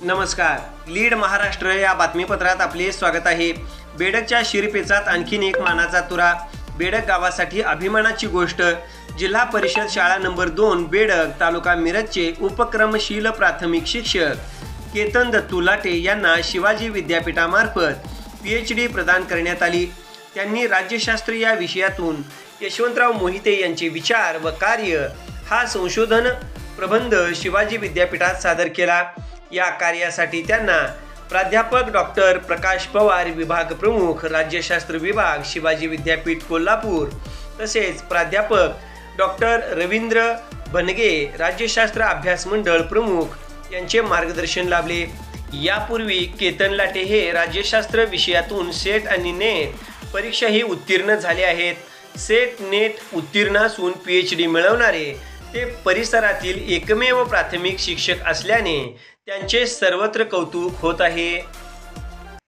नमस्कार. लीड महाराष्ट्र या बातमीपत्रात आपले स्वागत आहे. बेडगच्या शिरपेचात आणखीन एक मानाचा तुरा. बेडग गावासाठी अभिमानाची गोष्ट. जिल्हा परिषद शाळा नंबर 2 बेडग तालुका मिरजचे उपक्रमशील प्राथमिक शिक्षक केतन दत्तू लाटे यांना शिवाजी विद्यापीठामार्फत PhD प्रदान करण्यात आली. त्यांनी राज्यशास्त्र या विषयातून यशवंतराव मोहिते यांचे विचार व कार्य हा संशोधन प्रबंध शिवाजी विद्यापीठात सादर केला. या कार्यासाठी त्यांना प्राध्यापक डॉक्टर प्रकाश पवार विभाग प्रमुख राज्यशास्त्र विभाग शिवाजी विद्यापीठ कोल्हापूर तसेच प्राध्यापक डॉक्टर रवींद्र बनगे राज्यशास्त्र अभ्यास मंडळ प्रमुख यांचे मार्गदर्शन लाभले. यापूर्वी केतन लाटे हे राज्यशास्त्र विषयातून सेट आणि नेट परीक्षाही उत्तीर्ण झाले आहेत. सेट नेट उत्तीर्ण असून PhD मिळवणारे ते परिसरातील एकमेव प्राथमिक शिक्षक असल्याने त्यांचे सर्वत्र कौतुक होत आहे.